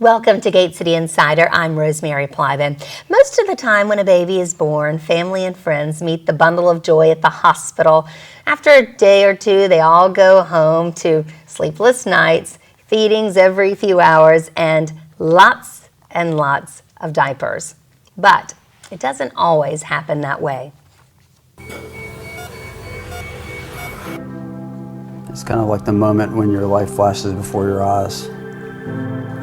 Welcome to Gate City Insider. I'm Rosemary Plybon. Most of the time when a baby is born, family and friends meet the bundle of joy at the hospital. After a day or two, they all go home to sleepless nights, feedings every few hours, and lots of diapers. But it doesn't always happen that way. It's kind of like the moment when your life flashes before your eyes.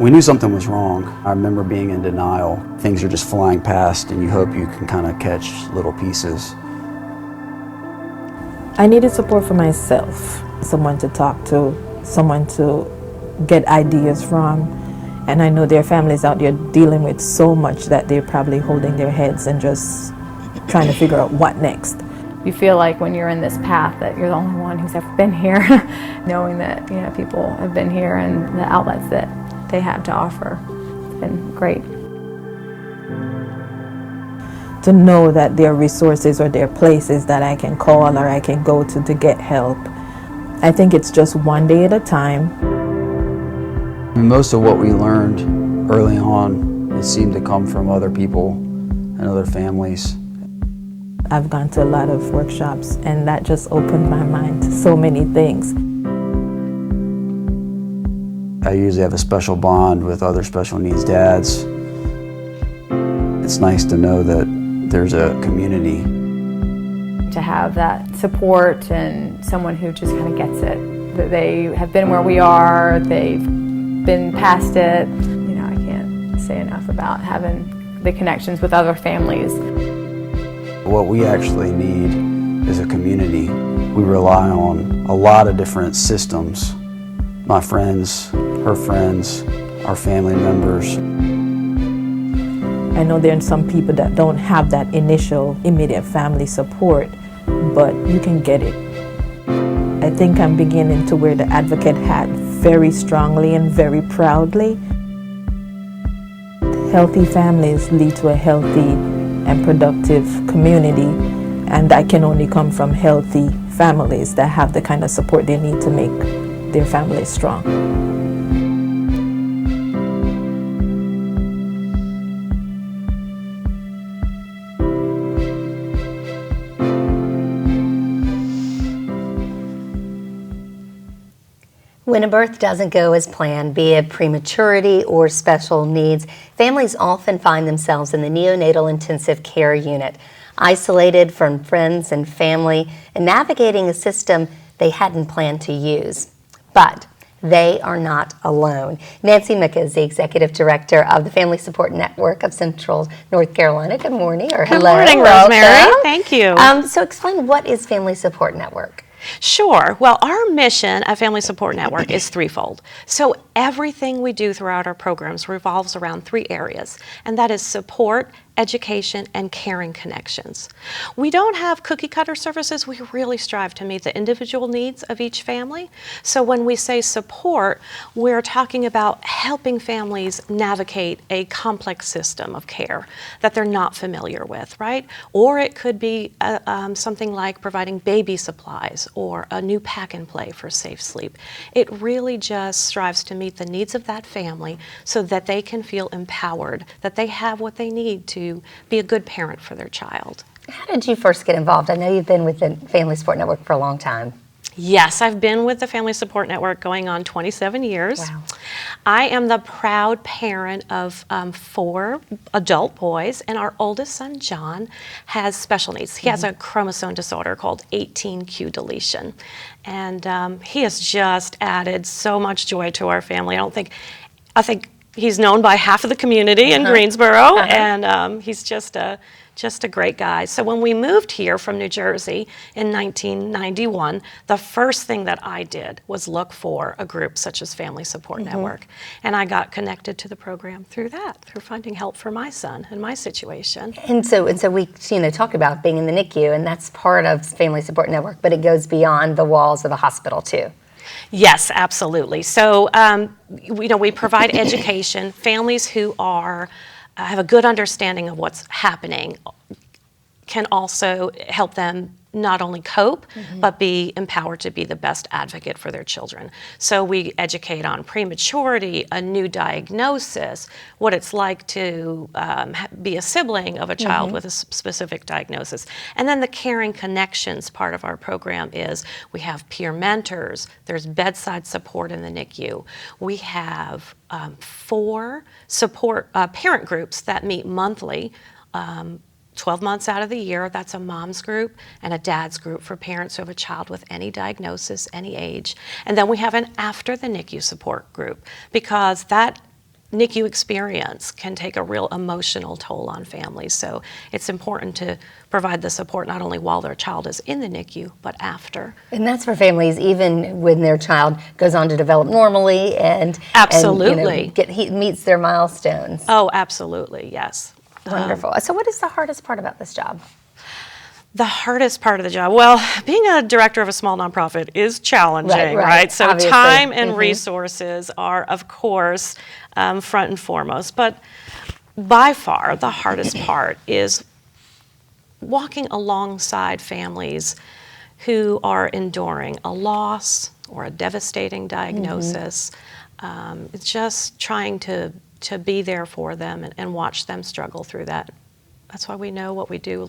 We knew something was wrong. I remember being in denial. Things are just flying past and you hope you can kind of catch little pieces. I needed support for myself, someone to talk to, someone to get ideas from. And I know there are families out there dealing with so much that they're probably holding their heads and just trying to figure out what next. You feel like when you're in this path that you're the only one who's ever been here, knowing that people have been here and the outlets that they have to offer. It's been great. To know that there are resources or there are places that I can call or I can go to get help. I think it's just one day at a time. Most of what we learned early on, it seemed to come from other people and other families. I've gone to a lot of workshops and that just opened my mind to so many things. I usually have a special bond with other special needs dads. It's nice to know that there's a community. To have that support and someone who just kind of gets it, that they have been where we are, they've been past it. I can't say enough about having the connections with other families. What we actually need is a community. We rely on a lot of different systems. My friends, her friends, our family members. I know there are some people that don't have that initial immediate family support, but you can get it. I think I'm beginning to wear the advocate hat very strongly and very proudly. Healthy families lead to a healthy and productive community, and that can only come from healthy families that have the kind of support they need to make their families strong. When a birth doesn't go as planned, be it prematurity or special needs, families often find themselves in the neonatal intensive care unit, isolated from friends and family, and navigating a system they hadn't planned to use. But they are not alone. Nancy Micka is the Executive Director of the Family Support Network of Central North Carolina. Good morning, or hello. Good morning, Rosemary. Thank you. So explain, what is Family Support Network? Sure. Well, our mission at Family Support Network is threefold. So everything we do throughout our programs revolves around three areas, and that is support, education, and caring connections. We don't have cookie cutter services. We really strive to meet the individual needs of each family. So when we say support, we're talking about helping families navigate a complex system of care that they're not familiar with, right? Or it could be something like providing baby supplies or a new pack and play for safe sleep. It really just strives to meet the needs of that family so that they can feel empowered, that they have what they need to be a good parent for their child. How did you first get involved? I know you've been with the Family Support Network for a long time. Yes, I've been with the Family Support Network going on 27 years. Wow. I am the proud parent of 4 adult boys, and our oldest son, John, has special needs. He has a chromosome disorder called 18q deletion, and he has just added so much joy to our family. I think he's known by half of the community in Greensboro, and he's just a great guy. So when we moved here from New Jersey in 1991, the first thing that I did was look for a group such as Family Support Network. And I got connected to the program through finding help for my son and my situation. And so we talk about being in the NICU, and that's part of Family Support Network, but it goes beyond the walls of the hospital too. Yes, absolutely. So, we provide education. Families who have a good understanding of what's happening can also help them not only cope, but be empowered to be the best advocate for their children. So we educate on prematurity, a new diagnosis, what it's like to be a sibling of a child with a specific diagnosis. And then the caring connections part of our program is we have peer mentors, there's bedside support in the NICU. We have 4 support parent groups that meet monthly, 12 months out of the year. That's a mom's group and a dad's group for parents who have a child with any diagnosis, any age. And then we have an after the NICU support group, because that NICU experience can take a real emotional toll on families. So it's important to provide the support not only while their child is in the NICU, but after. And that's for families even when their child goes on to develop normally and absolutely meets their milestones. Oh, absolutely, yes. Wonderful. So what is the hardest part about this job? The hardest part of the job? Well, being a director of a small nonprofit is challenging, right? So obviously. time and resources are, of course, front and foremost. But by far, the hardest part is walking alongside families who are enduring a loss or a devastating diagnosis. It's just trying to be there for them and watch them struggle through that. That's why we know what we do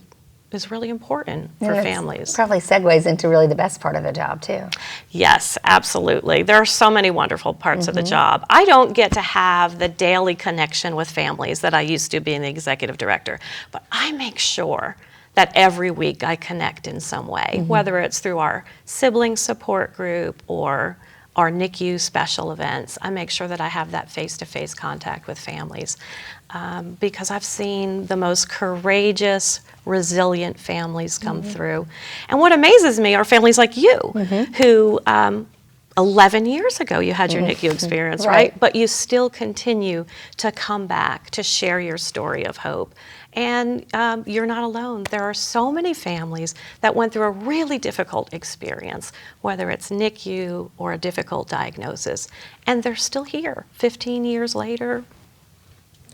is really important for families. Probably segues into really the best part of the job too. Yes, absolutely. There are so many wonderful parts of the job. I don't get to have the daily connection with families that I used to being the executive director, but I make sure that every week I connect in some way, whether it's through our sibling support group or our NICU special events. I make sure that I have that face-to-face contact with families because I've seen the most courageous, resilient families come through. And what amazes me are families like you who 11 years ago you had your NICU experience, right? But you still continue to come back to share your story of hope. And you're not alone. There are so many families that went through a really difficult experience, whether it's NICU or a difficult diagnosis, and they're still here 15 years later.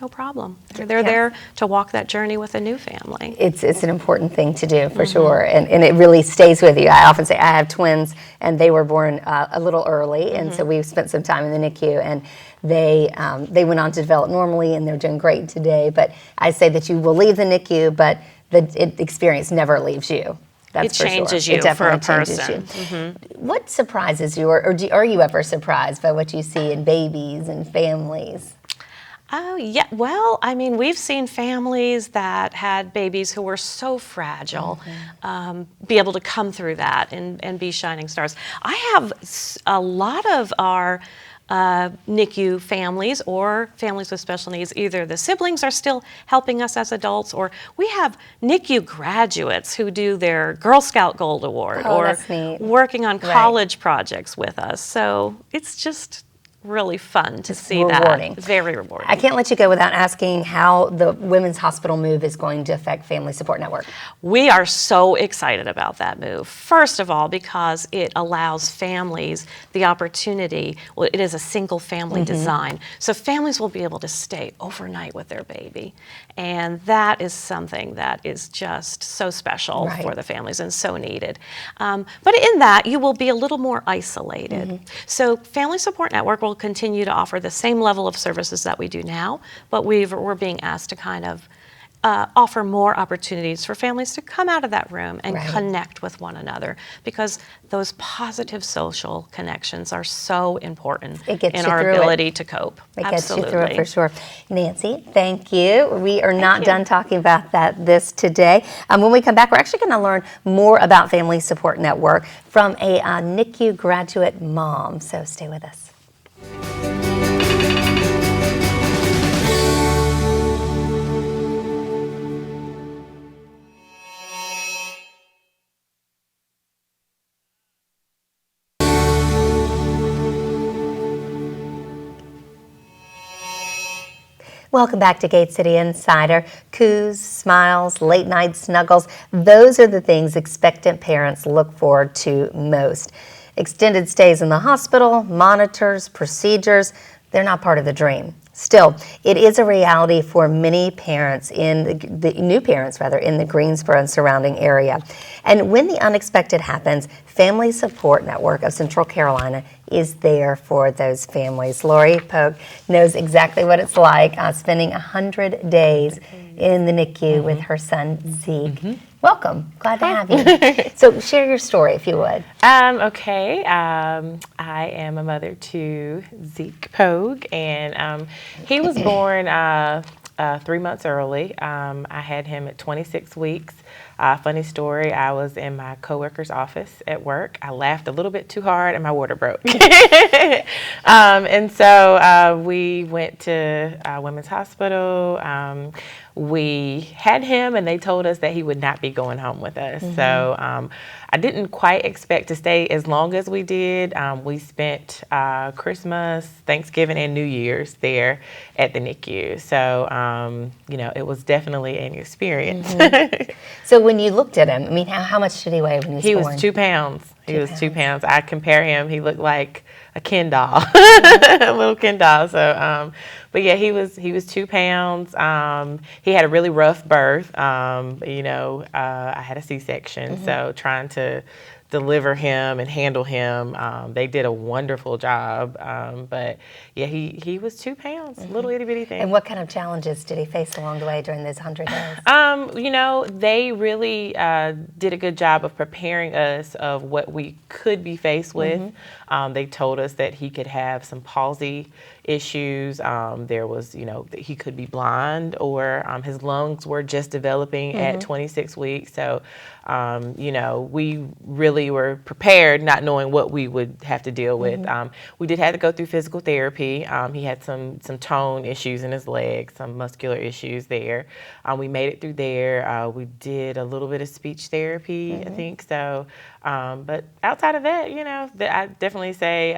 No problem. They're there to walk that journey with a new family. It's an important thing to do for sure, and it really stays with you. I often say I have twins, and they were born a little early, and so we've spent some time in the NICU, and they went on to develop normally, and they're doing great today. But I say that you will leave the NICU, but the experience never leaves you. That's it changes you for a person. What surprises you, or are you ever surprised by what you see in babies and families? Oh, yeah. Well, I mean, we've seen families that had babies who were so fragile be able to come through that and be shining stars. I have a lot of our NICU families or families with special needs, either the siblings are still helping us as adults, or we have NICU graduates who do their Girl Scout Gold Award or working on college projects with us. So it's just really fun to see rewarding. That. Very rewarding. I can't let you go without asking how the Women's Hospital move is going to affect Family Support Network. We are so excited about that move. First of all, because it allows families the opportunity, well, it is a single family design, so families will be able to stay overnight with their baby. And that is something that is just so special for the families and so needed. But in that, you will be a little more isolated. So Family Support Network will continue to offer the same level of services that we do now, but we're being asked to kind of offer more opportunities for families to come out of that room and connect with one another, because those positive social connections are so important in our ability to cope. It gets you through it for sure. Nancy, thank you. We are not done talking about this today. When we come back, we're actually going to learn more about Family Support Network from a NICU graduate mom, so stay with us. Welcome back to Gate City Insider. Coos, smiles, late night snuggles, those are the things expectant parents look forward to most. Extended stays in the hospital, monitors, procedures, they're not part of the dream. Still, it is a reality for many parents the new parents rather, in the Greensboro and surrounding area. And when the unexpected happens, Family Support Network of Central Carolina is there for those families. Lori Polk knows exactly what it's like spending 100 days in the NICU with her son, Zeke. Welcome. Glad to have you. So share your story, if you would. Okay. I am a mother to Zeke Pogue, and he was born 3 months early. I had him at 26 weeks. Funny story, I was in my coworker's office at work. I laughed a little bit too hard and my water broke. And so we went to Women's Hospital. We had him, and they told us that he would not be going home with us. So I didn't quite expect to stay as long as we did. We spent Christmas, Thanksgiving, and New Year's there at the NICU. So, it was definitely an experience. So when you looked at him, I mean, how much did he weigh when he was He born? was 2 pounds. He was 2 pounds. I compare him, he looked like a Ken doll, a little Ken doll. So, but yeah, he was 2 pounds. He had a really rough birth. I had a C-section, so trying to deliver him and handle him, they did a wonderful job. But yeah, he was 2 pounds, little itty bitty thing. And what kind of challenges did he face along the way during those 100 days? They really did a good job of preparing us of what we could be faced with. They told us that he could have some palsy issues. There was, that he could be blind, or his lungs were just developing at 26 weeks. So, we really were prepared, not knowing what we would have to deal with. We did have to go through physical therapy. He had some tone issues in his legs, some muscular issues there. We made it through there. We did a little bit of speech therapy, I think. So, but outside of that, I definitely say,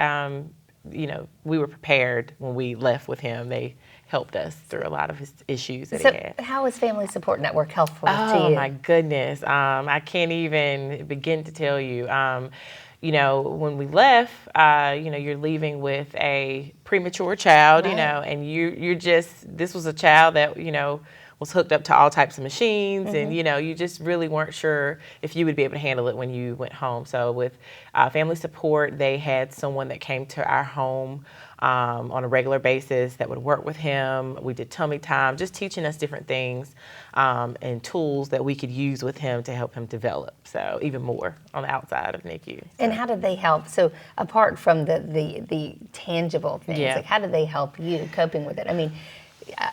we were prepared when we left with him. They helped us through a lot of his issues that he had. How is Family Support Network helpful to you? Oh my goodness. I can't even begin to tell you. When we left, you're leaving with a premature child, and this was a child that, was hooked up to all types of machines, and you just really weren't sure if you would be able to handle it when you went home. So with Family Support, they had someone that came to our home on a regular basis that would work with him. We did tummy time, just teaching us different things and tools that we could use with him to help him develop. So even more on the outside of NICU. So. And how did they help? So apart from the tangible things, like how did they help you coping with it? I mean,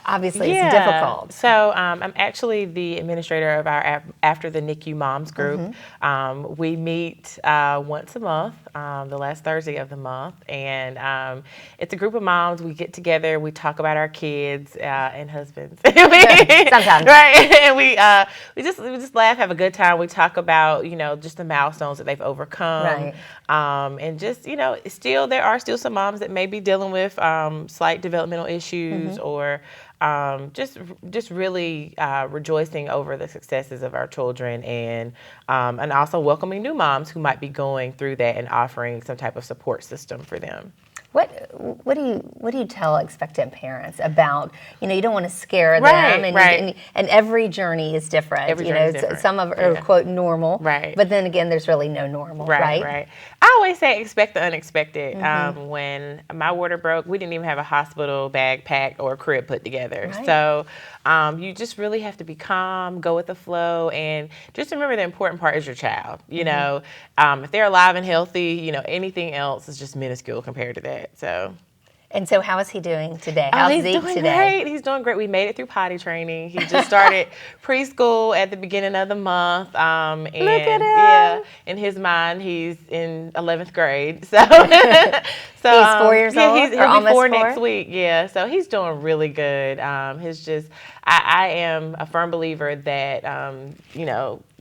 obviously it's difficult. So I'm actually the administrator of our After the NICU Moms group. We meet once a month, the last Thursday of the month, and it's a group of moms. We get together, we talk about our kids and husbands. Sometimes, right? And we just laugh, have a good time. We talk about just the milestones that they've overcome, right. And just there are still some moms that may be dealing with slight developmental issues or just really rejoicing over the successes of our children, and also welcoming new moms who might be going through that and offering some type of support system for them. What do you tell expectant parents about, you don't want to scare them, and every journey is different. Every journey is different. Some of are quote normal, right? But then again, there's really no normal, right? Right. I always say expect the unexpected. When my water broke, we didn't even have a hospital bag packed or a crib put together. Right. So you just really have to be calm, go with the flow, and just remember the important part is your child. If they're alive and healthy, anything else is just minuscule compared to that. So. And so how is he doing today? How's Zeke today? Great. He's doing great. We made it through potty training. He just started preschool at the beginning of the month. And look at him. Yeah, in his mind, he's in 11th grade. So, he's 4 years old? He'll be almost 4 next week. Yeah, so he's doing really good. I am a firm believer that,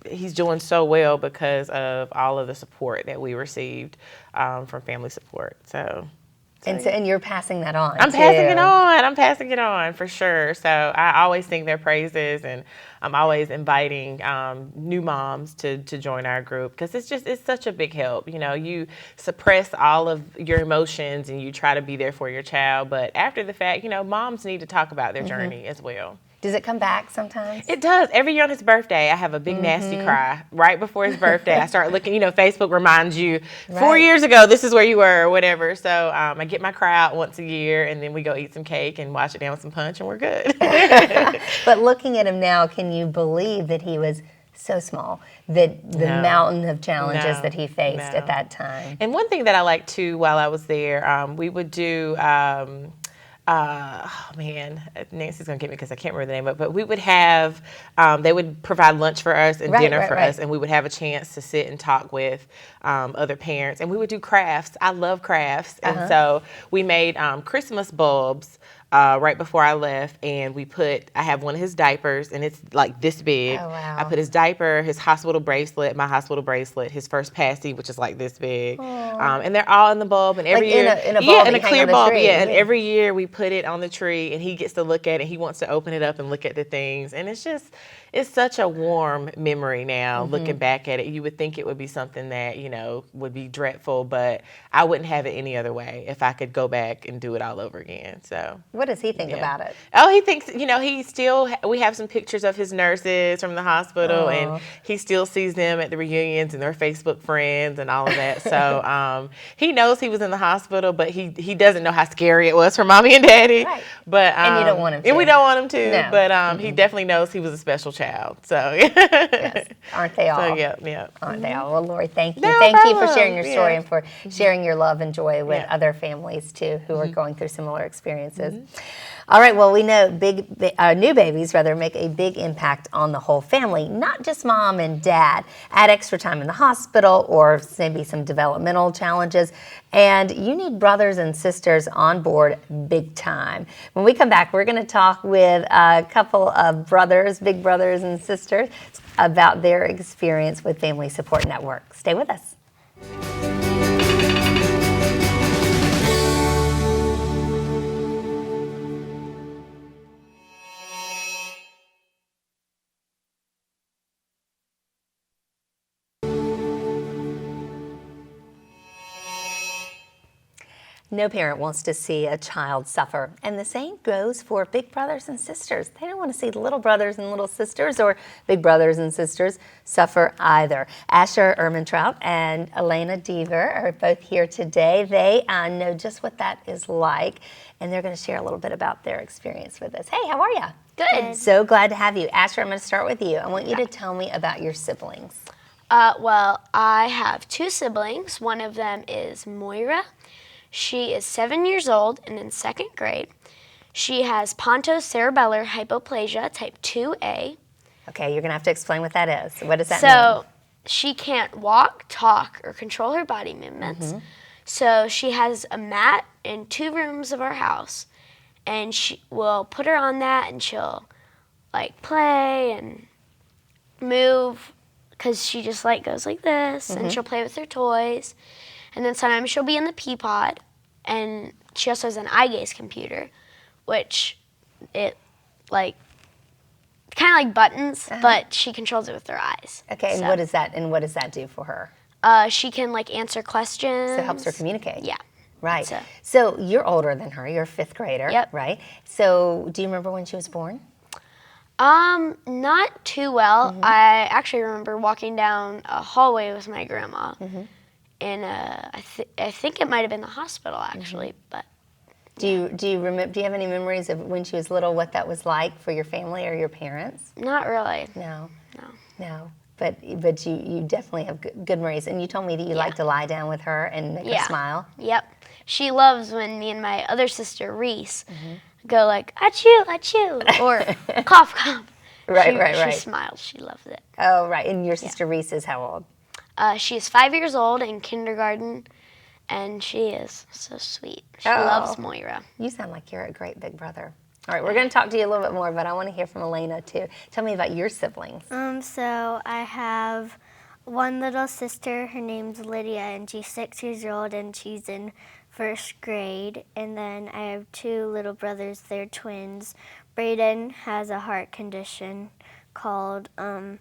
he's doing so well because of all of the support that we received from Family Support. So And you're passing that on. I'm too. passing it on. I'm passing it on for sure. So I always sing their praises, and I'm always inviting new moms to join our group, because it's such a big help. You know, you suppress all of your emotions and you try to be there for your child, but after the fact, you know, moms need to talk about their journey as well. Does it come back sometimes? It does. Every year on his birthday, I have a big nasty cry. Right before his birthday, I start looking, you know, Facebook reminds you, 4 years ago, this is where you were, or whatever. So I get my cry out once a year, and then we go eat some cake and wash it down with some punch, and we're good. But looking at him now, can you believe that he was so small, that the mountain of challenges that he faced at that time? And one thing that I liked, too, while I was there, we would do... oh man, Nancy's gonna get me because I can't remember the name of it, but we would have, they would provide lunch for us and dinner for us, and we would have a chance to sit and talk with other parents, and we would do crafts. I love crafts, and so we made Christmas bulbs right before I left, and I have one of his diapers, and it's like this big. Oh, wow. I put his diaper, his hospital bracelet, my hospital bracelet, his first passy, which is like this big, and they're all in the bulb, and every year, in a bulb, in a clear on the bulb, tree. and every year we put it on the tree, and he gets to look at it. He wants to open it up and look at the things, and it's such a warm memory now. Looking back at it, you would think it would be something that, you know, would be dreadful, but I wouldn't have it any other way if I could go back and do it all over again. So What does he think about it? Oh, he thinks, you know, we have some pictures of his nurses from the hospital, and he still sees them at the reunions, and they're Facebook friends and all of that. So he knows he was in the hospital, but he doesn't know how scary it was for mommy and daddy. Right. But And you don't want him to. And we don't want him to. No. But he definitely knows he was a special child. So Yes. Aren't they all? So yeah. Aren't they all? Well, Lori, thank you. No Thank you for problem. sharing your story Yeah. and for sharing your love and joy with Yeah. other families too who are going through similar experiences. All right, well, we know new babies make a big impact on the whole family, not just mom and dad. Add extra time in the hospital or maybe some developmental challenges, and you need brothers and sisters on board big time. When we come back, we're going to talk with a couple of big brothers and sisters, about their experience with Family Support Network. Stay with us. No parent wants to see a child suffer, and the same goes for big brothers and sisters. They don't want to see little brothers and little sisters or big brothers and sisters suffer either. Asher Ermintrout and Elena Deaver are both here today. They know just what that is like, and they're going to share a little bit about their experience with us. Hey, how are you? Good. So glad to have you. Asher, I'm going to start with you. I want you to tell me about your siblings. Well, I have two siblings. One of them is Moira. She is 7 years old and in second grade. She has pontocerebellar hypoplasia type 2A. Okay, you're going to have to explain what that is. What does that mean? So she can't walk, talk, or control her body movements. So she has a mat in 2 rooms of our house, and we'll put her on that, and she'll like play and move, because she just like goes like this, and she'll play with her toys. And then sometimes she'll be in the pee pod, and she also has an eye gaze computer, which it like kind of like buttons, but she controls it with her eyes. Okay, and So, what does that do for her? she can like answer questions. So it helps her communicate. Yeah. Right. So- So you're older than her. You're a 5th grader. Yep. Right. So do you remember when she was born? Not too well. I actually remember walking down a hallway with my grandma, and I think it might have been the hospital actually, but. Do you remember? Do you have any memories of when she was little? What that was like for your family or your parents? Not really. No. No. No. But you definitely have good memories. And you told me that you like to lie down with her and make her smile. Yep. She loves when me and my other sister, Reese, go like, achoo, achoo, or cough, cough. Right. She smiles. She loves it. Oh, right. And your sister Reese is how old? She is 5 years old in kindergarten, and she is so sweet. She loves Moira. You sound like you're a great big brother. All right, we're going to talk to you a little bit more, but I want to hear from Elena, too. Tell me about your siblings. So I have one little sister. Her name's Lydia, and she's 6 years old, and she's in first grade, and then I have two little brothers. They're twins. Brayden has a heart condition called, well,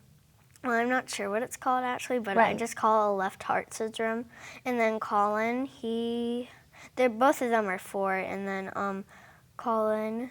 I'm not sure what it's called actually, but I Right. just call it a left heart syndrome. And then Colin, both of them are 4, and then Colin,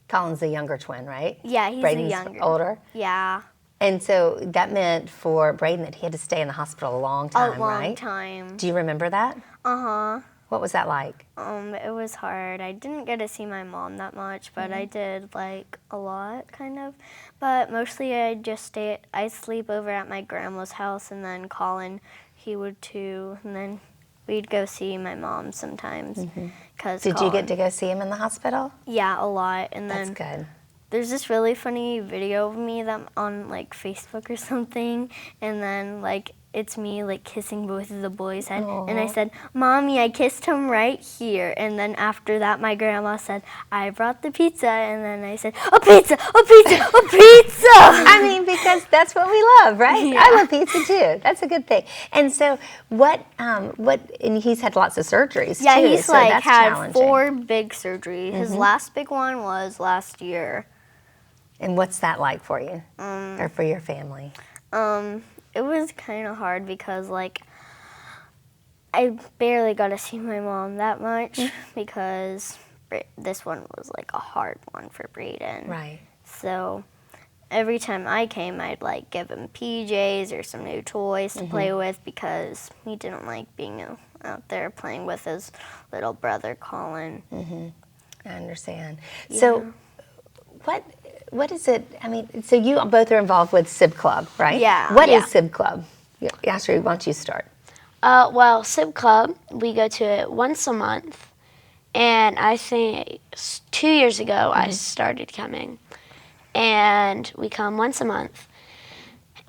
Colin's the younger twin, right? yeah, he's Braden's the younger. older. Yeah, And so that meant for Braden that he had to stay in the hospital a long time, a long right? time. Do you remember that? Uh-huh. What was that like? It was hard. I didn't get to see my mom that much, but I did like a lot, kind of. But mostly I'd sleep over at my grandma's house, and then Colin, he would too, and then we'd go see my mom sometimes. Did you get to go see him in the hospital? Yeah, a lot. And That's then good. there's this really funny video of me that on like Facebook or something, and then like it's me like kissing both of the boys' head, and I said, "Mommy, I kissed him right here." And then after that, my grandma said, "I brought the pizza," and then I said, "A pizza, a pizza, a pizza." I mean, because that's what we love, right? Yeah. I love pizza too. That's a good thing. And so, and he's had lots of surgeries Yeah, too. he's so like that's had challenging. 4 big surgeries. His last big one was last year. And what's that like for you, or for your family? It was kind of hard because like I barely got to see my mom that much because this one was like a hard one for Brayden. Right. So every time I came, I'd like give him PJs or some new toys to play with because he didn't like being out there playing with his little brother Colin. I understand. So, what is it? I mean, so you both are involved with SIB Club, right? Yeah. What is Yeah. SIB Club? Ashley, why don't you start? Well, SIB Club, we go to it once a month, and I think 2 years ago I started coming, and we come once a month.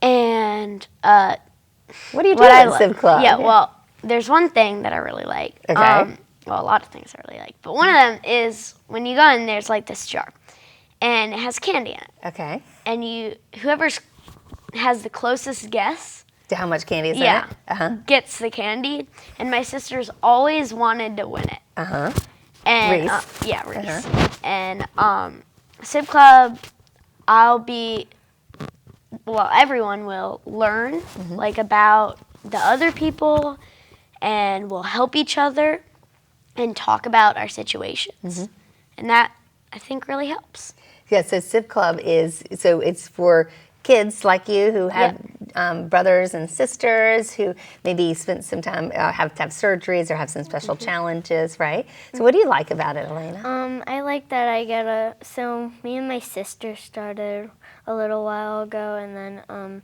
And What do you do what I at SIB like, Club? yeah, well, there's one thing that I really like. Okay. Well, a lot of things I really like, but one of them is when you go in, there's like this jar, and it has candy in it, Okay. and whoever has the closest guess To how much candy is in Yeah. it? Uh-huh. gets the candy, and my sisters always wanted to win it. Uh-huh. And Reese. yeah, Reese. And SIB Club, everyone will learn like about the other people, and we'll help each other and talk about our situations. And that I think really helps. Yeah, so SIB Club it's for kids like you who have brothers and sisters who maybe spent some time, have to have surgeries or have some special challenges, right? So what do you like about it, Elena? I like that so me and my sister started a little while ago, and then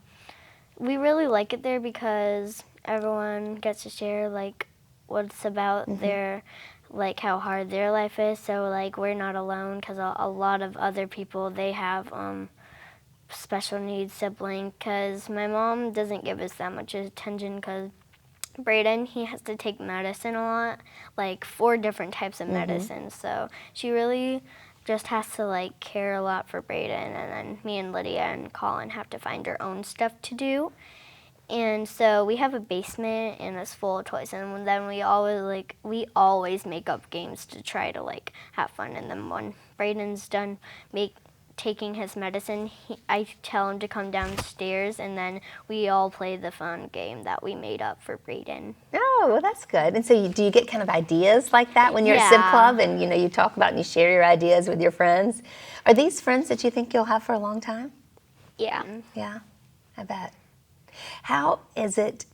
we really like it there because everyone gets to share like what's about their, like how hard their life is. So like we're not alone because a lot of other people, they have special needs sibling, because my mom doesn't give us that much attention because Brayden, he has to take medicine a lot, like 4 different types of medicine. So she really just has to like care a lot for Brayden, and then me and Lydia and Colin have to find our own stuff to do. And so we have a basement and it's full of toys, and then we always make up games to try to like have fun. And then when Brayden's done taking his medicine, I tell him to come downstairs, and then we all play the fun game that we made up for Brayden. Oh, well, that's good. And so do you get kind of ideas like that when you're at SIB Yeah. Club and, you talk about and you share your ideas with your friends? Are these friends that you think you'll have for a long time? Yeah. Yeah, I bet. How is it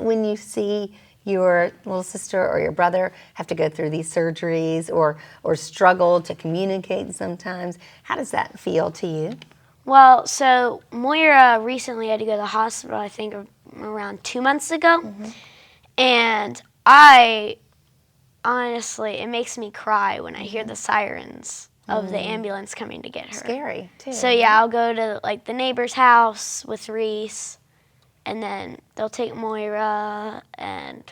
when you see your little sister or your brother have to go through these surgeries or struggle to communicate sometimes? How does that feel to you? Well, so Moira recently had to go to the hospital, I think around 2 months ago. And honestly, it makes me cry when I hear the sirens of the ambulance coming to get her. Scary, too. So yeah, I'll go to like the neighbor's house with Reese, and then they'll take Moira, and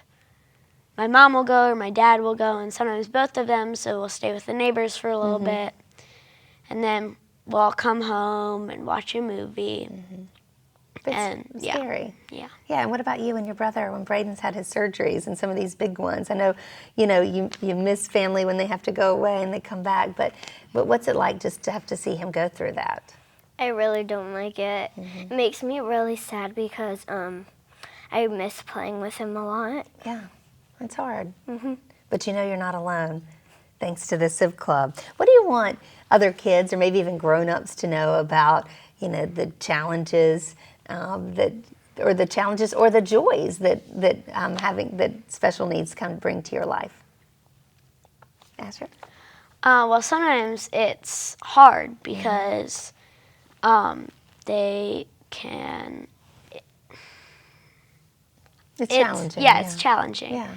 my mom will go or my dad will go, and sometimes both of them, so we'll stay with the neighbors for a little bit. And then we'll all come home and watch a movie. It's And yeah. scary. Yeah. Yeah, and what about you and your brother when Braden's had his surgeries and some of these big ones? I know, you miss family when they have to go away and they come back, but what's it like just to have to see him go through that? I really don't like it. It makes me really sad because I miss playing with him a lot. Yeah, it's hard. But you're not alone, thanks to the Civ Club. What do you want other kids or maybe even grown-ups to know about, the challenges or the joys that having that special needs can bring to your life? Asher? Well, sometimes it's hard because they can. It's challenging. Yeah, it's challenging. Yeah.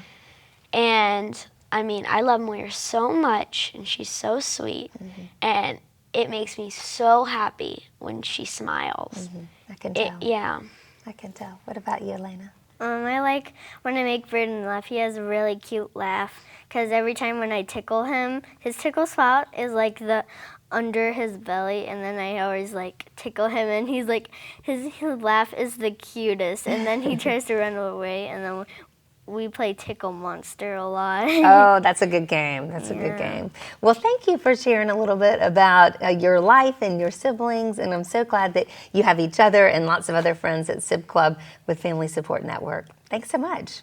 And I mean, I love Moira so much, and she's so sweet, and it makes me so happy when she smiles. I can tell. Yeah. I can tell. What about you, Elena? I like when I make Braden laugh. He has a really cute laugh because every time when I tickle him, his tickle spot is like the under his belly, and then I always like tickle him, and he's like his laugh is the cutest, and then he tries to run away, and then we play Tickle Monster a lot. Oh, that's a good game. That's a good game. Well, thank you for sharing a little bit about your life and your siblings, and I'm so glad that you have each other and lots of other friends at Civ Club with Family Support Network. Thanks so much.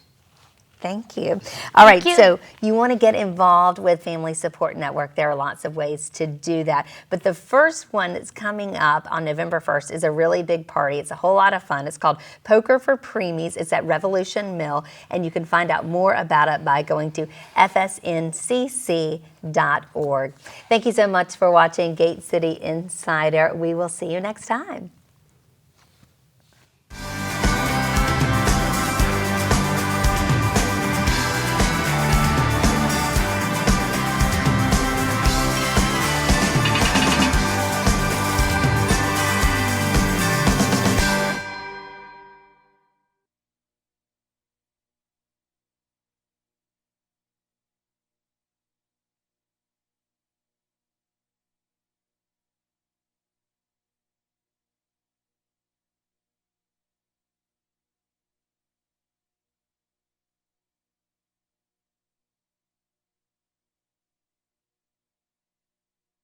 Thank you. All right, so you want to get involved with Family Support Network. There are lots of ways to do that. But the first one that's coming up on November 1st is a really big party. It's a whole lot of fun. It's called Poker for Preemies. It's at Revolution Mill, and you can find out more about it by going to fsncc.org. Thank you so much for watching Gate City Insider. We will see you next time.